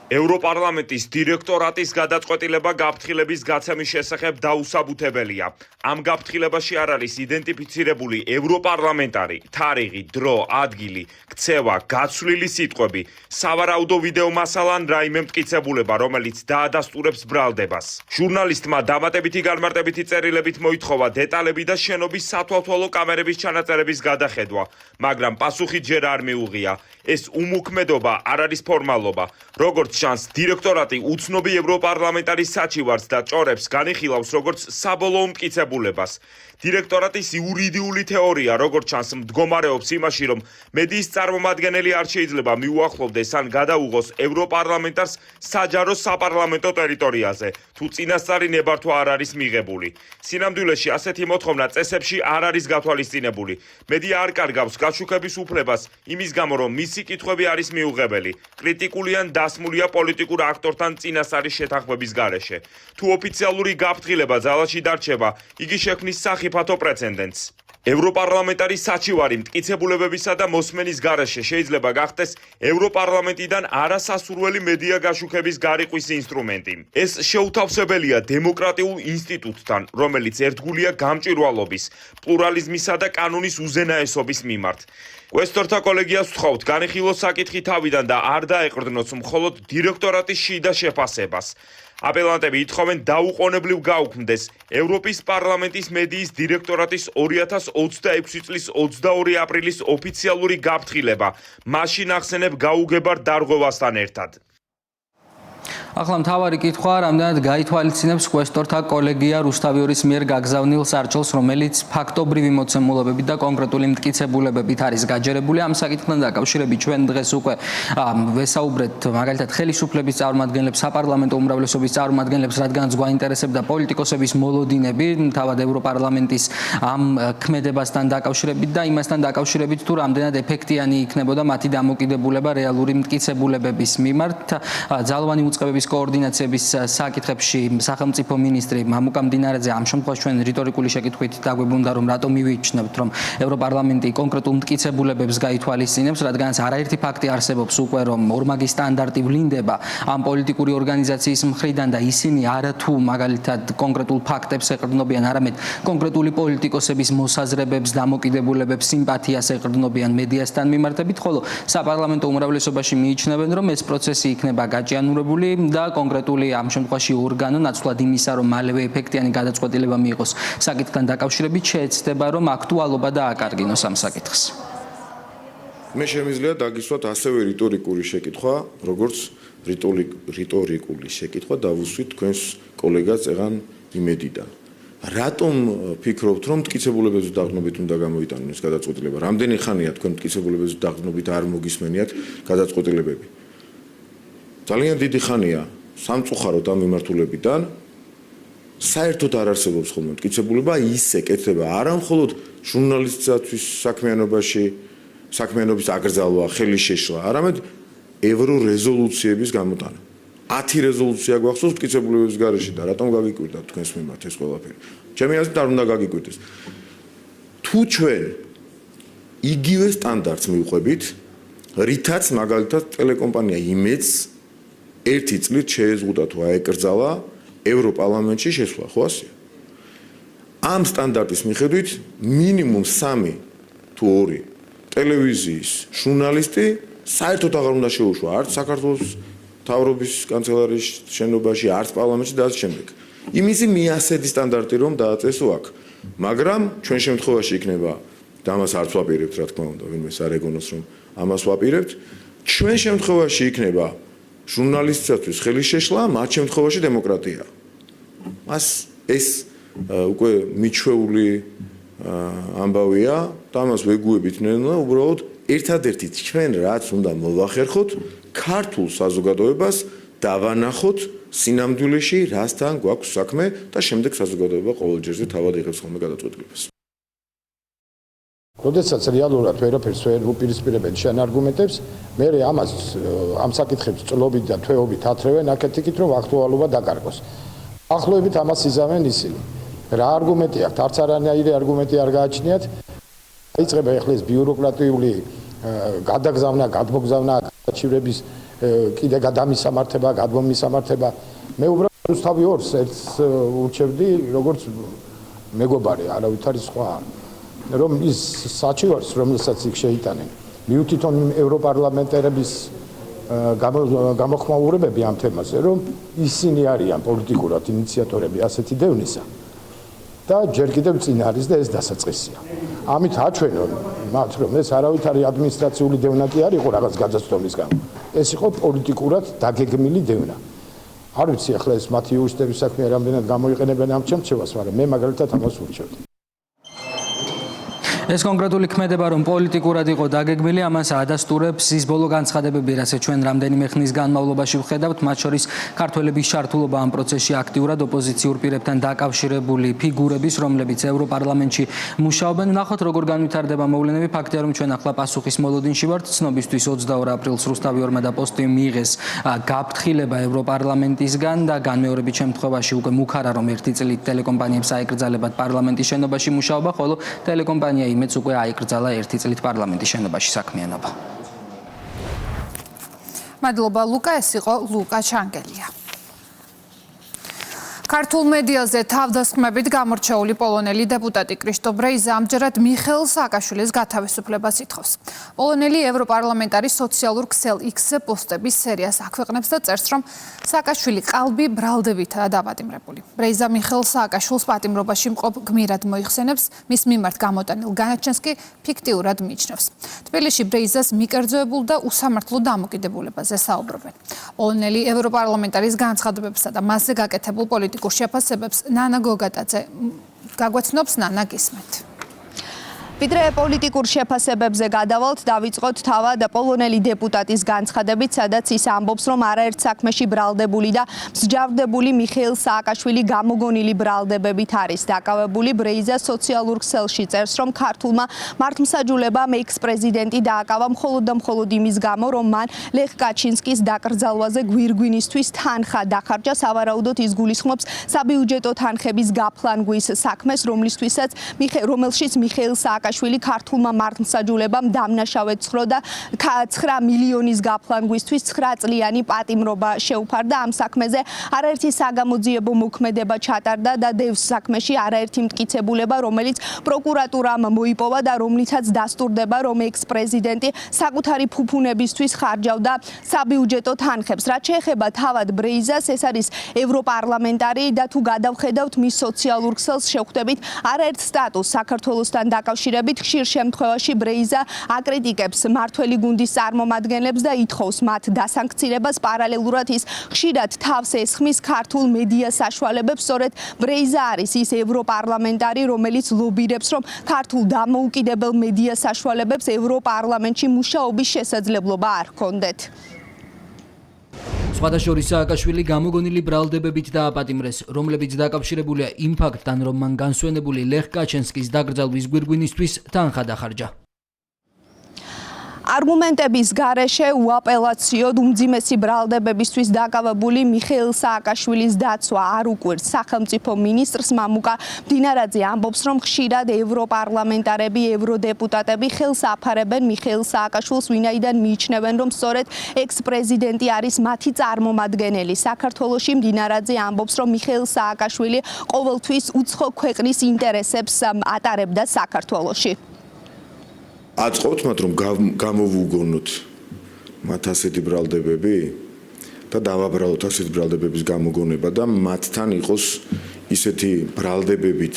ევროპარლამენტის დირექტორატის გადაწყვეტილება გაფრთხილების გაცემის შესახებ დაუსაბუთებელია. ამ გაფრთხილებაში არ არის იდენტიფიცირებული ევროპარლამენტარი, თარიღი, დრო, ადგილი, ქცევა, გაცვლილი სიტყვები, სავარაუდო ვიდეო მასალა ან რაიმე მტკიცებულება, რომელიც დაადასტურებს ბრალდებას. ჟურნალისტმა დამატებითი განმარტებითი წერილებით მოითხოვა დეტალები და შენობის სათვალთვალო კამერების ჩანაწერების გადახედვა, მაგრამ პასუხი ჯერ არ მიუღია. ეს უმოქმედობა არ არის ფორმალობა. როგორც ჩანს, დირექტორატი უცნობი ევროპარლამენტარის საჩივარს და ჭორებს განიხილავს როგორც საბოლოო მტკიცებულებას. დირექტორატის იურიდიული თეორია, როგორც ჩანს, მდგომარეობს იმაში, რომ მედიის წარმომადგენელი არ შეიძლება მიუახლოვდეს ან გადაუღოს ევროპარლამენტარს საჯარო საპარლამენტო ტერიტორიაზე, თუ წინასწარი ნებართვა არ არის მიღებული. სინამდვილეში ასეთი მოთხოვნა წესებში არ არის გათვალისწინებული. მედია არ კარგავს გაშუქების უფლებას იმის გამო, რომ მისი კითხვები არის მიუღებელი, კრიტიკული ან დასმულია პოლიტიკურ აქტორთან წინასწარი შეთანხმების გარეშე. თუ ოფიციალური გაფრთხილება ძალაში დარჩება, იგი შექმნის საფათო პრეცედენტს. ევროპარლამენტარის საჩივარი მტკიცებულებებისა და მოსმენის გარეშე შეიძლება გახდეს ევროპარლამენტიდან არასასურველი მედია გაშუქების გარიყვის ინსტრუმენტი. ეს შეუთავსებელია დემოკრატიულ ინსტიტუტთან, რომელიც ერთგულია გამჭვირვალობის, პლურალიზმისა და კანონის უზენაესობის მიმართ. კვესტორთა კოლეგიას ვთხოვთ, განიხილოს საკითხი თავიდან და არ დაეყრდნოს მხოლოდ დირექტორატის შიდა შეფასებას. აპელანტები ითხოვენ დაუყოვნებლივ გაუქმდეს ევროპის პარლამენტის მედიის დირექტორატის 2026 წლის 22 აპრილის ოფიციალური გაფრთხილება, მაშინ ახსენებ გაუგებარ დარღვევასთან ერთად. ახლა მთავარი კითხვა, რამდენად გაითვალისწინებს კვესტორთა კოლეგია რუსთავიორის მიერ გაგზავნილ სარჩელს, რომელიც ფაქტობრივი მოცემულობებით და კონკრეტული მტკიცებულებებით არის გაჯერებული. ამ საკითხთან დაკავშირებით ჩვენ დღეს უკვე ვესაუბრეთ მაგალითად ხელისუფლების წარმომადგენლებს, საპარლამენტო უმრავლესობის წარმომადგენლებს, რადგანაც გვაინტერესებდა პოლიტიკოსების მოლოდინები, თავად ევროპარლამენტის ამ ქმედებასთან დაკავშირებით და იმასთან დაკავშირებით, თუ რამდენად ეფექტიანი იქნებოდა მათი დამოკიდებულება რეალური მტკიცებულებების მიმართ. ძალოვანი უწყებების კოორდინაციების საკითხებში სახელმწიფო მინისტრი მამუკა მდინარეძე ამ შემთხვევაში ჩვენ რიტორიკული შეკითხვით დაგვეუბნა რომ რატომ მივიჩნევთ რომ ევროპარლამენტი კონკრეტულ მტკიცებულებებს გაითვალისწინებს, რადგანაც არაერთი ფაქტი არსებობს უკვე რომ ორმაგი სტანდარტი ვლინდება ამ პოლიტიკური ორგანიზაციის მხრიდან და ისინი არათუ მაგალითად კონკრეტულ ფაქტებს ეყრდნობიან, არამედ კონკრეტული პოლიტიკოსების მოსაზრებებს, დამოკიდებულებებს, სიმპათიას ეყრდნობიან მედიასთან მიმართებით, ხოლო საპარლამენტო უმრავლესობაში მიიჩნევენ რომ ეს პროცესი იქნება გაჭიანურებული და კონკრეტული ამ შემთხვევაში ორგანო ნაცვლად იმისა რომ მალევე ეფექტიანი გადაწყვეტილება მიიღოს საკითხთან დაკავშირებით შეეცდება რომ აქტუალობა დააკარგინოს ამ საკითხს. მე შემიძლია დაგისვათ ასევე რიტორიკული შეკითხვა, როგორც რიტორიკული შეკითხვა დავუსვით თქვენს კოლეგას წეღან იმედიდან. რატომ ფიქრობთ რომ მტკიცებულებებზე დაღდნობით უნდა გამოიტანონ ეს გადაწყვეტილება? რამდენი ხანია თქვენ მტკიცებულებებზე დაღდნობით არ მოგისმენიათ გადაწყვეტილებები? ძალიან დიდი ხანია სამწუხაროდ ამ მიმართულებიდან საერთოდ არ არსებობს ხოლმე მტკიცებულება, ისე კეთდება არა მხოლოდ ჟურნალისტების საქმიანობის აკრძალვა, ხელის შეშლა, არამედ ევრორეზოლუციების გამოტანა. 10 რეზოლუცია გვახსოვს მტკიცებულებების გარეშე და რატომ გაგიკვირდა თქვენს მიმართ ეს ყველაფერი? ჩემი აზრით არ უნდა გაგიკვირდეს. თუ ჩვენ იგივე სტანდარტს მივყვებით, რითაც მაგალითად ტელეკომპანია იმედს ერთი წლით შეეზღუდა თუ აეკრძალა ევროპარლამენტში შესვლა, ხო ასეა? ამ სტანდარტის მიხედვით მინიმუმ 3 თუ 2 ტელევიზიის ჟურნალისტი საერთოდ აღარ უნდა შეუშვა არც საქართველოს თავრობის კანცელარიის შენობაში, არც პარლამენტში და ასე შემდეგ. იმისი მიასედი სტანდარტი რომ დააწესო აქ, მაგრამ ჩვენ შემთხვევაში იქნება და ამას არც ვაპირებთ, რა თქმა უნდა, ვინმეს არ ეგონოს რომ ამას ვაპირებთ, ჩვენ შემთხვევაში იქნება ჟურნალისტებისთვის ხელის შეშლა, მათ შემთხვევაში დემოკრატია. ეს უკვე მიჩვეული ამბავია და ამას ვეგუებით ნელა, უბრალოდ ერთადერთი ჩვენ რაც უნდა მოვახერხოთ ქართულ საზოგადოებას დავანახოთ სინამდვილეში რასთან გვაქვს საქმე და შემდეგ საზოგადოება ყოველ ჯერზე თავად იღებს ხოლმე გადაწყვეტილებას. როდესაც რეალურად ვერაფერს ვერ უპირისპირებენ შენ არგუმენტებს, მე ამას ამ საკითხებს წლობით და თვეობით ათრევენ აკეთიკით რომ აქტუალობა დაკარგოს. ახლობით ამას იზამენ ისინი. რა არგუმენტი აქვს? არც არანაირი არგუმენტი არ გააჩნიათ. დაიწყება ახლა ეს ბიუროკრატიული გადაგზავნა, გადმოგზავნა, არჩევნების კიდე გადამისამართება, გადმომისამართება. მე უბრალოდ რუსთავი ორს ერთს ურჩევდი, როგორც მეგობარი, არავითარი სხვა. რომ ის საჩივარს, რომელსაც იქ შეიტანენ, მიუთითონ ევროპარლამენტერების გამოხმაურებები ამ თემაზე, რომ ისინი არიან პოლიტიკურად ინიციატორები ასეთი დევნისა და ჯერ კიდევ წინ არის და ეს დასაწყისია. ამით აჩვენონ მათ, რომ ეს არავითარი ადმინისტრაციული დევნა კი არ იყო რაღაც გადაცდომის გამო. ეს იყო პოლიტიკურად დაგეგმილი დევნა. არ ვიცი ახლა ეს მათი იურისტების საქმე რამდენად გამოიყენებენ ამ ჩემჩევას, მაგრამ მე მაგალითად ამას ვურჩევდი. ეს კონკრეტული ქმედება რომ პოლიტიკურად იყო დაგეგმილი, ამას ადასტურებს ის ბოლო განცხადებები, რასაც ჩვენ რამდენიმე ხნის განმავლობაში ვხედავთ, მათ შორის ქართველების ჩართულობა ამ პროცესში აქტიურად ოპოზიციურ პირებთან დაკავშირებული ფიგურების, რომლებიც ევროპარლამენტში მუშაობენ. ნახოთ როგორ განვითარდება მოვლენები. ფაქტია რომ ჩვენ ახლა პასუხის მოლოდინში ვართ. ცნობისთვის 22 აპრილს რუსთავი ორმა და პოსტი მიიღეს გაფრთხილება ევროპარლამენტისგან და განმეორებით შემთხვევაში უკვე მუქარა რომ ერთი წლით ტელეკომპანიებს აეკრძალებათ პარლამენტის შენობაში მუშაობა, ხოლო ტელეკომპანია იმედს უკვე აიკრძალა ერთი წლით პარლამენტის შენობაში საქმიანობა. მადლობა ლუკა, ეს იყო ლუკა ჩანგელია. ქართულ მედიაზე თავდასხმებით გამორჩეული პოლონელი დეპუტატი კრისტოფ ბრეიზა ამჯერად მიხეილ სააკაშვილის გათავისუფლებას ითხოვს. პოლონელი ევროპარლამენტარის სოციალურ ქსელ X-ზე პოსტების სერიას აქვეყნებს და წერს, რომ სააკაშვილი ყალბი ბრალდებითაა დაპატიმრებული. ბრეიზა მიხეილ სააკაშვილს პატიმრობაში მყოფ გმირად მოიხსენებს, მის მიმართ გამოტანილ განაჩენს კი ფიქტიურად მიიჩნევს. თბილისში ბრეიზას მიკერძოებულ და უსამართლო დამოკიდებულებაზე საუბრობენ. პოლონელი ევროპარლამენტარის განცხადებებსა და მასზე გაკეთებულ პოლიტიკურ შეფასებებს ნანა გოგატაძე გაგვაცნობს. ნანა, გისმენთ. ვიდრე პოლიტიკურ შეფასებებზე გადავალთ, დავიწყოთ თავად პოლონელი დეპუტატის განცხადებით, სადაც ის ამბობს, რომ არაერთ საქმეში ბრალდებული და მსჯავრდებული მიხეილ სააკაშვილი გამოგონილი ბრალდებებით არის დაკავებული. ბრეიზა სოციალურ ქსელში წერს, რომ ქართულმა მართლმსაჯულებამ ექს-პრეზიდენტი დააკავა მხოლოდ და მხოლოდ იმის გამო, რომ მან ლეხ კაჩინსკის დაკრძალვაზე გვირგვინისთვის თანხა დახარჯა. სავარაუდოდ ის გულისხმობს საბიუჯეტო თანხების გაფლანგვის საქმეს, რომელშიც მიხეილ სააკაშვილი ქართულმა მართლმსაჯულებამ დამნაშავედ ცხრა და 9 მილიონის გაფლანგვისთვის 9 წლიანი პატიმრობა შეუფარდა. ამ საქმეზე არაერთი საგამოძიებო მოქმედება ჩატარდა და დევს საქმეში არაერთი მტკიცებულება, რომელიც პროკურატურამ მოიპოვა და რომლითაც დასტურდება, რომ ექს-პრეზიდენტი საკუთარი ფუფუნებისთვის ხარჯავდა საბიუჯეტო თანხებს. რაც შეეხება თავად ბრეიზას, ეს არის ევროპარლამენტარი და თუ გადავხედავთ მის სოციალურ ქსელს, შევხვდებით არაერთ სტატუსს საქართველოსთან დაკავშირებით. ხშირ შემთხვევაში ბრეიზა აკრიტიკებს მართველი გუნდის წარმომადგენლებს და ითხოვს მათ დასანქცირებას. პარალელურად ის ხშირად თავს ესხმის ქართულ მედია საშუალებებს. სწორედ ბრეიზა არის ის ევროპარლამენტარი, რომელიც ლობირებს, რომ ქართულ დამოუკიდებელ მედია საშუალებებს ევროპარლამენტში მუშაობის შესაძლებლობა არ ჰქონდეთ. სხვადასხვა სააკაშვილი გამოგონილი ბრალდებებით დააპატიმრეს, რომლებიც დაკავშირებულია იმ ფაქტთან, რომ მან განსვენებული ლეხ კაჩენსკის დაკრძალვის გვირგვინისთვის თანხა დახარჯა. არგუმენტების გარეშე უაპელაციოდ უმძიმესი ბრალდებებისთვის დაკავებული მიხეილ სააკაშვილის დაცვა არ უკვირს სახელმწიფო მინისტრს. მამუკა მდინარაძე ამბობს, რომ ხშირად ევროპარლამენტარები, ევროდეპუტატები ხელს აფარებენ მიხეილ სააკაშვილს, ვინაიდან მიიჩნევენ, რომ სწორედ ექს-პრეზიდენტი არის მათი წარმომადგენელი. საქართველოში მდინარაძე ამბობს, რომ მიხეილ სააკაშვილი ყოველთვის უცხო ქვეყნის ინტერესებს ატარებდა საქართველოში. აწყობთ მათ, რომ გამოვუგონოთ მათ ასეთი ბრალდებები და დავაბრალოთ ასეთი ბრალდებების გამოგონება და მათთან იყოს ისეთი ბრალდებებით,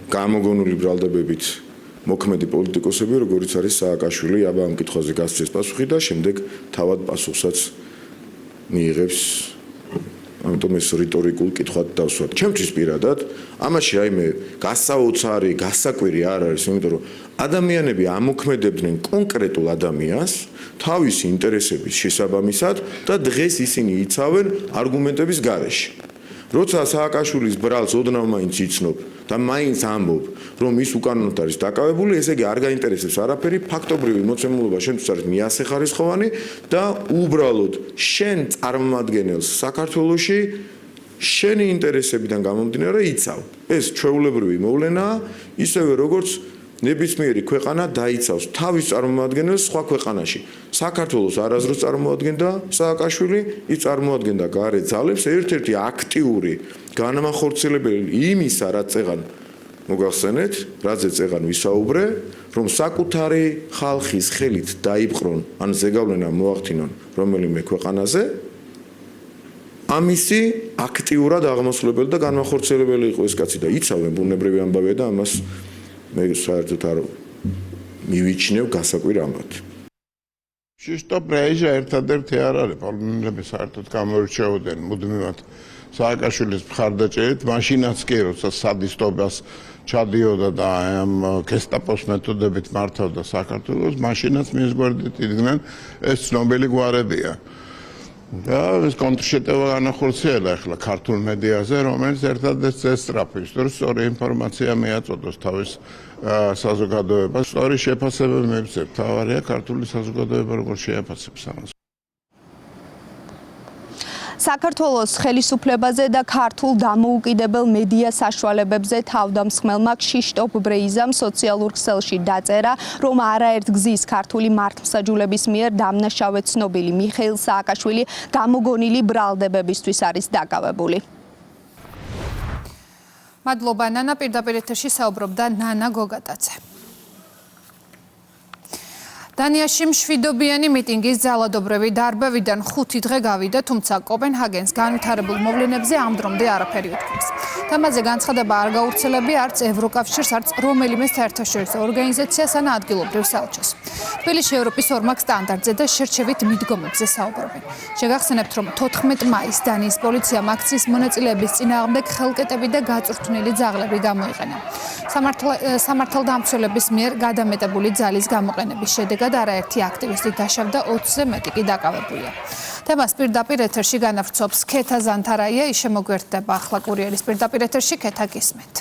გამოგონული ბრალდებებით მოქმედი პოლიტიკოსები, როგორიც არის სააკაშვილი. აბა ამ კითხვაზე გასცეს პასუხი და შემდეგ თავად პასუხსაც მიიღებს. ამიტომ ეს რიტორიკულ კითხვად დავსვათ. ჩემთვის პირადად ამაში რაიმე გასაოცარი, გასაკვირი არ არის, იმიტომ რომ ადამიანები ამოქმედებდნენ კონკრეტულ ადამიანს თავისი ინტერესების შესაბამისად და დღეს ისინი იცავენ არგუმენტების გარეშე. როცა სააკაშვილის ბრალს ოდნავ მაინც იცნობ და მაინც ამბობ, რომ ის უკანონოდ არის დაკავებული, ესე იგი არ გაინტერესებს არაფერი, ფაქტობრივი მოცემულობა შენთვის არის მიასეხარისხოვანი და უბრალოდ შენ წარმომადგენელს საქართველოში შენი ინტერესებიდან გამომდინარე იცავ. ეს ჩვეულებრივი მოვლენაა, ისევე როგორც ნებისმიერი ქვეყანა დაიცავს თავის წარმომადგენელს სხვა ქვეყანაში. საქართველოს არასდროს წარმოადგენდა სააკაშვილი, ის წარმოადგენდა გარე ძალებს, ერთ-ერთი აქტიური განმახორციელებელი იმისა, რაც წეგან მოგახსენეთ, რაზეც წეგან ვისაუბრე, რომ საკუთარი ხალხის ხელით დაიპყრონ, ან ზეგავლენა მოახდინონ რომელიმე ქვეყანაზე, ამისი აქტიურად აღმოსვლებელი და განმახორციელებელი იყო ეს კაცი და იცავენ ბუნებრივი ამბავია და ამას მე საერთოდ არ მივიჩნევ გასაკვირ ამბად. შიშტო ბრეიზა ერთადერთი არ არის პოლონელები საერთოდ გამორჩეოდნენ მუდმივად სააკაშვილის მხარდაჭერით, მაშინაც კი როცა სადისტობას ჩადიოდა და ამ გესტაპოს მეთოდებით მართავდა საქართველოს, მაშინაც მის გვერდით იდგნენ ეს ცნობილი გვარებია. და ეს კონტრშეტევა განახორციელა ახლა ქართულ მედიაზე, რომელიც ერთადერთი ესწრაფვის, რომ სწორი ინფორმაცია მიაწოდოს თავის საზოგადოებას. სწორი შეფასება მებრძებ, თავარია ქართული საზოგადოება როგორ შეაფასებს ამას. საქართველოს ხელისუფლებაზე და ქართულ დამოუკიდებელ მედია საშუალებებზე თავდამსხმელმა ქშიშტოფ ბრეიზამ სოციალურ ქსელში დაწერა, რომ არაერთ გზის ქართული მართლმსაჯულების მიერ დამნაშავედ ცნობილი მიხეილ სააკაშვილი გამოგონილი ბრალდებებისთვის არის დაკავებული. მადლობა ნანა, პირდაპირ ეთერში საუბრობდა ნანა გოგატაძე. დანიაში მშვიდობიანი მიტინგის ძალადობრივი დარბევიდან 5 დღე გავიდა, თუმცა კოპენჰაგენს განვითარებულ მოვლენებზე ამ დრომდე არაფერი უთქვამს. თამაზე განცხადება არ გავრცელებია არც ევროკავშირს, არც რომელიმე საერთაშორისო ორგანიზაციას ან ადგილობრივ საელჩოს. თბილისში ევროპის ორმაგ სტანდარტზე და შერჩევით მიდგომებზე საუბრობენ. შეგახსენებთ, რომ 14 მაისს დანიის პოლიციამ აქციის მონაწილეების წინააღმდეგ ხელკეტები და გაწვრთნილი ძაღლები გამოიყენა. სამართალდამცველების მიერ გადამეტებული ძალის გამოყენების შედეგად არაერთი აქტივისტი დაშავდა, 20-ზე მეტი კი დაკავებულია. თემას პირდაპირ ეთერში განავრცობს ქეთა ზანთარაია, ის შემოგვერდება ახლა კურიერის პირდაპირ ეთერში. ქეთა, გისმენთ.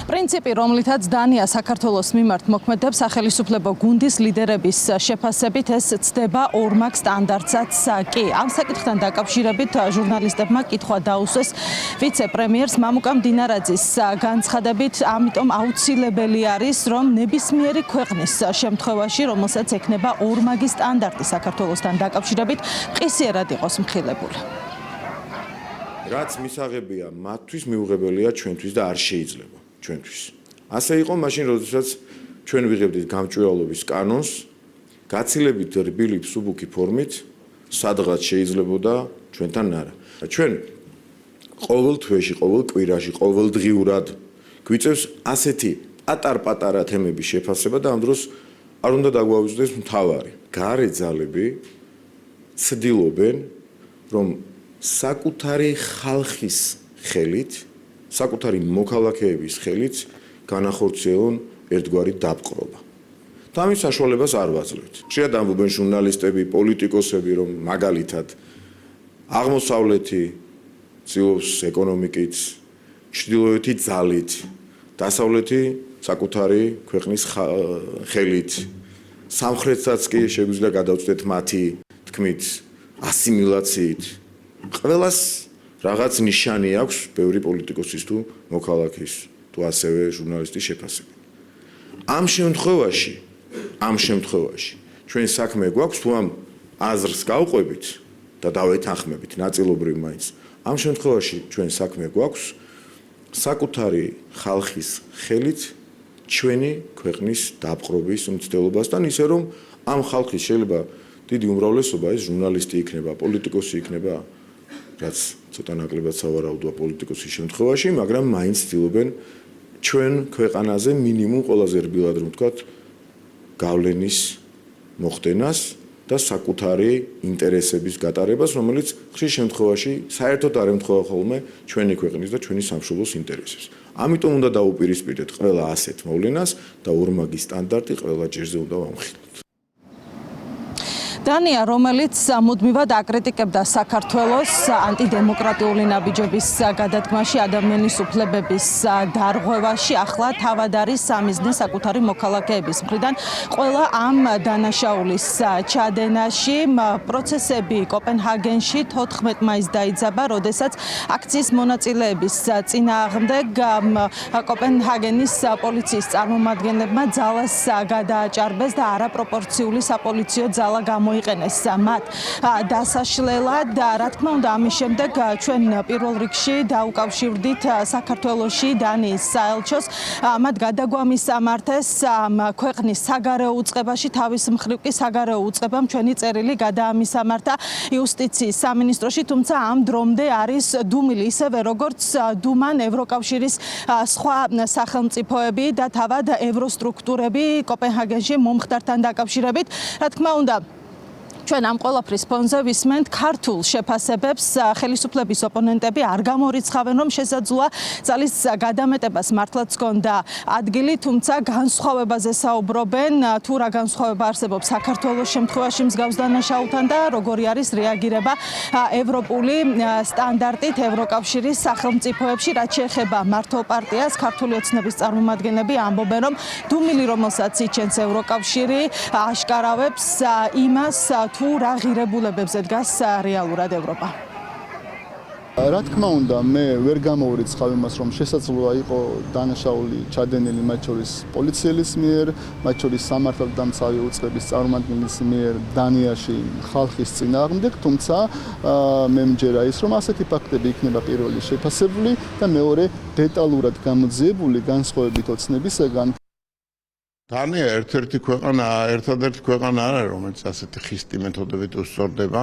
პრინციპი, რომლითაც დანია საქართველოს მიმართ მოქმედებს სახელისუფლებო გუნდის ლიდერების შეფასებით, ეს ცდება ორმაგ სტანდარტსაც კი. ამ საკითხთან დაკავშირებით ჟურნალისტებმა კითხვა დაუსვეს ვიცე-პრემიერს მამუკა მდინარაძის განცხადებით, ამიტომ აუცილებელი არის, რომ ნებისმიერი ქვეყნის შემთხვევაში, რომელსაც ექნება ორმაგი სტანდარტი საქართველოსთან დაკავშირებით, მყისიერად იყოს მხილებული. რაც მისაღებია მათთვის, მიუღებელია ჩვენთვის და არ შეიძლება. ჩვენთვის. ასე იყო მაშინ, როდესაც ჩვენ ვიღებდით გამჭვირვალობის კანონს, გაცილებით რბილი მსუბუქი ფორმით, სადღაც შეიძლებოდა ჩვენთან არა. ჩვენ ყოველ თვეში, ყოველ კვირაში, ყოველდღიურად გვიწევს ასეთი პატარ-პატარა თემების შეფასება და ამ დროს არ უნდა დაგვაუწყდეს მთავარი. გარე ძალები ცდილობენ, რომ საკუთარი ხალხის ხელით საკუთარი მოქალაქეების ხელით განახორციელონ ერთგვარი დაპყრობა. ამის საშუალებას არ ვაძლევთ. ხშირად ამბობენ ჟურნალისტები, პოლიტიკოსები, რომ მაგალითად აღმოსავლეთი ცდილობს ეკონომიკით, ჩრდილოეთი ძალით, დასავლეთი საკუთარი ქვეყნის ხელით, სამხრეთსაც კი შეგვიძლია გადავწყვეტ მათი თქმით ასიმილაციით. ყველას რაღაც ნიშანი აქვს ბევრი პოლიტიკოსის თუ მოქალაქის თუ ასევე ჟურნალისტის შეფასება. ამ შემთხვევაში ჩვენ საქმე გვაქვს თუ ამ აზრს გავყვებით და დავეთანხმებით ნაწილობრივ მაინც. ამ შემთხვევაში ჩვენ საქმე გვაქვს საკუთარი ხალხის ხელით ჩვენი ქვეყნის დაპყრობის მცდელობასთან, ისე რომ ამ ხალხის შეიძლება დიდი უმრავლესობა ეს ჟურნალისტი იქნება, პოლიტიკოსი იქნება, რაც ცოტა ნაკლებად სავარაუდოა პოლიტიკოსის შემთხვევაში, მაგრამ მაინც ცდილობენ ჩვენ ქვეყანაზე მინიმუმ ყველაზე რბილად რომ ვთქვათ გავლენის მოხდენას და საკუთარი ინტერესების გატარებას, რომელიც ხშირ შემთხვევაში საერთოდ არ ემთხვევა ხოლმე ჩვენი ქვეყნის და ჩვენი სამშობლოს ინტერესებს. ამიტომ უნდა დაუპირისპირდეთ ყველა ასეთ მოვლენას და ორმაგი სტანდარტი ყველა ჯერზე უნდა ვამხილოთ. დანია, რომელიც მუდმივად აკრიტიკებდა საქართველოს ანტიდემოკრატიული ნაბიჯების გადადგმაში, ადამიანის უფლებების დარღვევაში, ახლა თავად არის სამიზნე საკუთარი მოქალაქეების მხრიდან. ყველა ამ დანაშაულის ჩადენაში პროცესები კოპენჰაგენში 14 მაისს დაიძაბა, როდესაც აქციის მონაწილეების წინააღმდეგ კოპენჰაგენის პოლიციის წარმომადგენლებმა ძალას გადააჭარბეს და არაპროპორციული საპოლიციო ძალა მოიყენეს მათ დასაშლელად. რა თქმა უნდა, ამის შემდეგ ჩვენ პირველ რიგში დაუკავშირდით საქართველოში დანიის საელჩოს. მათ გადაგვამისამართეს ქვეყნის საგარეო უწყებაში, თავის მხრივ კი საგარეო უწყებამ ჩვენი წერილი გადაამისამართა იუსტიციის სამინისტროში, თუმცა ამ დრომდე არის დუმილი, ისევე როგორც დუმან ევროკავშირის სხვა სახელმწიფოები და თავად ევროსტრუქტურები კოპენჰაგენში მომხდართან დაკავშირებით. რა თქმა უნდა, ჩვენ ამ ყველაფრის ფონზე ვისმენთ ქართულ შეფასებებს. ხელისუფლების ოპონენტები არ გამორიცხავენ, რომ შესაძლოა ძალის გადამეტებას მართლაც ჰქონდა ადგილი, თუმცა განსხვავებაზე საუბრობენ, თუ რა განსხვავება არსებობს საქართველოს შემთხვევაში მსგავს დანაშაულთან და როგორი არის რეაგირება ევროპული სტანდარტით ევროკავშირის სახელმწიფოებში. რაც შეეხება მართლ პარტიას, ქართული ოცნების წარმომადგენლები ამბობენ, რომ დუმილი, რომელსაც იჩენს ევროკავშირი, აშკარავებს იმას, თუ რა ღირებულებებზე დგას რეალურად ევროპა. რა თქმა უნდა, მე ვერ გამოვირიცხავ იმას, რომ შესაძლოა იყო დანაშაული ჩადენილი მათ შორის პოლიციის მიერ, მათ შორის სამართალდამცავი უწყების წარმომადგენლის მიერ დანიაში ხალხის წინააღმდეგ, თუმცა მე მჯერა ის, რომ ასეთი ფაქტები იქნება პირველი შეფასებული და მეორე დეტალურად გამოძიებული განსხვავებით ოცნებისგან. დანია ერთ-ერთი ქვეყანა არ არის, რომელიც ასეთი ხისტი მეთოდებით უსწორდება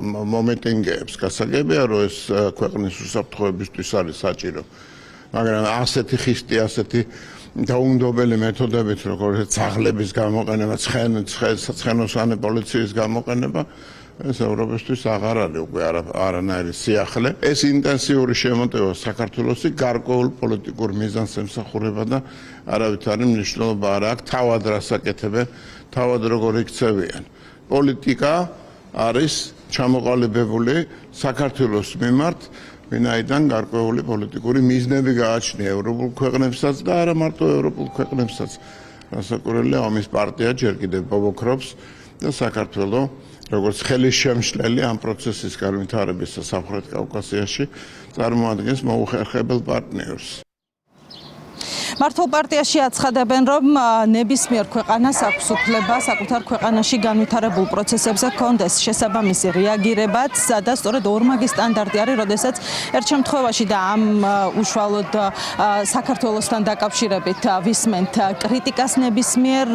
მომენტინგებს. გასაგებია, რომ ეს ქვეყნის უსაფრთხოებისთვის არის საჭირო. მაგრამ ასეთი ხისტი, ასეთი დაუნდობელი მეთოდებით, როგორც ძაღლების გამოყენება, ცხენოსანი პოლიციის გამოყენება, ეს ევროპისთვის აღარ არის უკვე არანაირი სიახლე. ეს ინტენსიური შემოტევა საქართველოსი გარკვეულ პოლიტიკურ მიზანს ემსახურება და არავითარი მნიშვნელობა არ აქვს თავად რას აკეთებენ, თავად როგორ იქცევიან. პოლიტიკა არის ჩამოყალიბებული საქართველოს მიმართ, ვინაიდან გარკვეული პოლიტიკური მიზნები გააჩნია ევროპულ ქვეყნებსაც და არა მარტო ევროპულ ქვეყნებსაც. რასაკვირველია, ამის პარტია ჯერ კიდევ ბობოქრობს და საქართველოს როგორც ხელისშემშლელი ამ პროცესის განვითარების სამხრეთ კავკასიაში წარმოადგენს მოუხერხებელ პარტნიორს. მართლ პარტიაში აცხადებენ, რომ ნებისმიერ ქვეყანას აქვს უფლება საკუთარ ქვეყანაში განვითარებულ პროცესებზე ჰქონდეს შესაბამისი რეაგირებაც და სწორედ ორმაგი სტანდარტი არის, როდესაც ერთ შემთხვევაში და ამ უშუალოდ საქართველოსთან დაკავშირებით ვისმენთ კრიტიკას ნებისმიერ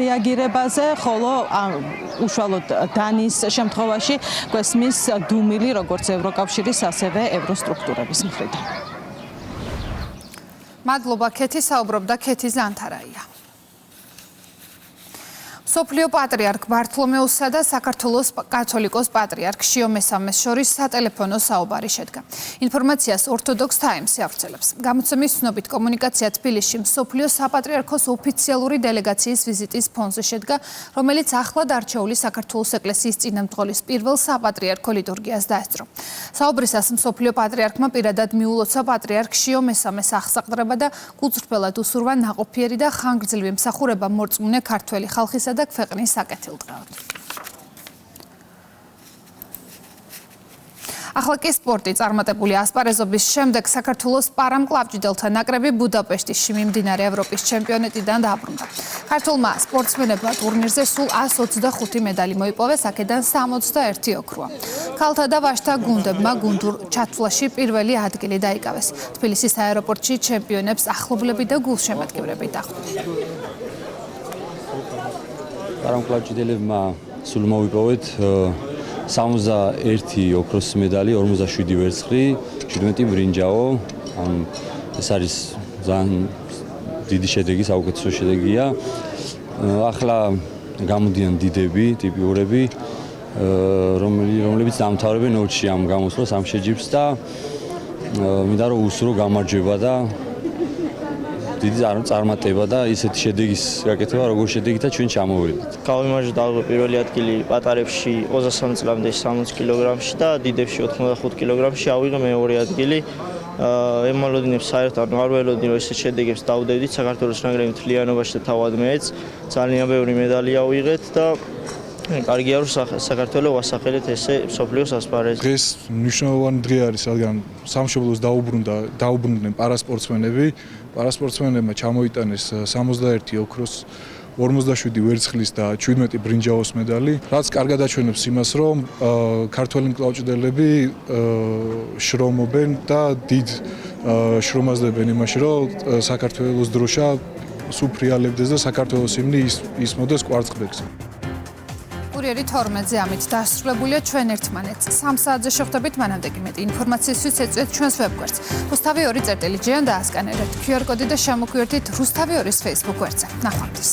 რეაგირებაზე, ხოლო უშუალოდ დანიის შემთხვევაში გვესმის დუმილი როგორც ევროკავშირის, ასევე ევროსტრუქტურების მხრიდან. მადლობა ქეთი, საუბრობდა ქეთი ზანთარაია. სოფლიო პატრიარქ ბართლომეუსსა და საქართველოს კათოლიკოს პატრიარქ შიო მესამეს შორის სატელეფონო საუბარი შედგა. ინფორმაციას ორთოდოქს ტაიმსი აღწელებს. გამოცემის ცნობით კომუნიკაცია თბილისში მსოფლიო საპატრიარქოს ოფიციალური დელეგაციის ვიზიტის ფონზე შედგა, რომელიც ახლად არჩეული საქართველოს ეკლესიის წინამძღოლის პირველ საპატრიარქო ლიტურგიას დაესწრო. საუბრისას მსოფლიო პატრიარქმა პირადად მიულოცა პატრიარქ შიო მესამეს აღსაყდრება და გულწრფელად უსურვა ნაყოფიერი და ხანგრძლივი მსახურება მორწმუნე ქართველი ხალხისა და ქვეყნის საკეთილდღეოდ. ახლა კი სპორტი. წარმატებული ასპარეზობის შემდეგ საქართველოს პარამკლავჭიდელთა ნაკრები ბუდაპეშტში მიმდინარე ევროპის ჩემპიონატიდან დააბრუნდა. ქართულმა სპორტსმენებმა ტურნირზე სულ 125 медали მოიპოვეს, აქედან 61 ოქროა. ქალთა და ვაჟთა გუნდებმა გუნდურ ჩათვლაში პირველი ადგილი დაიკავეს. თბილისის აეროპორტში ჩემპიონებს ახლობლები და გულშემატკივრები დახვდნენ. პარამკლავჭიდებმა სულ მოვიპოვეთ 61 ოქროს медали, 47 ვერცხლი, 17 ბრინჯაო. ეს არის ძალიან დიდი შედეგი, საუკეთესო შედეგია. ახლა გამოდიან დიდები, ტიპიურები, რომლებიც დამთავრებენ ნოჩი ამ გამოსვლას, ამ შეჯიბრს და მინდა რომ უსურო გამარჯვება და დიდი წარმატება და ისეთი შედეგის გაკეთება, როგორ შედეგითა ჩვენ ჩამოვედით. გავიმარჯვდა პირველი ადგილი პატარებში 23 წლამდე 60 კილოგრამში და დიდებში 85 კილოგრამში ავიღე მეორე ადგილი. ემალოდინებს საერთოდ არ ველოდი რომ ესეთ შედეგებს დავდევდით. საქართველოს ნაკრები მთლიანობაში და თავად მეც ძალიან ბევრი медали ავიღეთ და კარგია რომ საქართველოს ვასახელეთ ესე მსოფლიოს ასპარეზზე. დღეს მნიშვნელოვანი დღე არის, რადგან სამშობლოს დაუბრუნდნენ პარასპორტსმენები. პარასპორტსმენებმა ჩამოიტანეს 61 ოქროს, 47 ვერცხლის და 17 ბრინჯაოს медали, რაც კარგად აჩვენებს იმას, რომ ქართველი მკლავჭიდელები შრომობენ და დიდ შრომას დებენ იმაში, რომ საქართველოს დროშა სუფრიალებდეს და საქართველოს ჰიმნი ისმოდეს კვარცხლბეკზე. კურიერი 12-ზე ამით დასრულებულია. ჩვენ ერთმანეთს 3 საათზე შევხვდებით. მანამდე კი მეტი ინფორმაციისთვის ეწვიეთ ჩვენს ვებგვერდს. რუსთავი 2.jn და ასკანერეთ QR კოდი და შემოგვიერთდით რუსთავი 2-ის Facebook გვერდზე. ნახვამდის.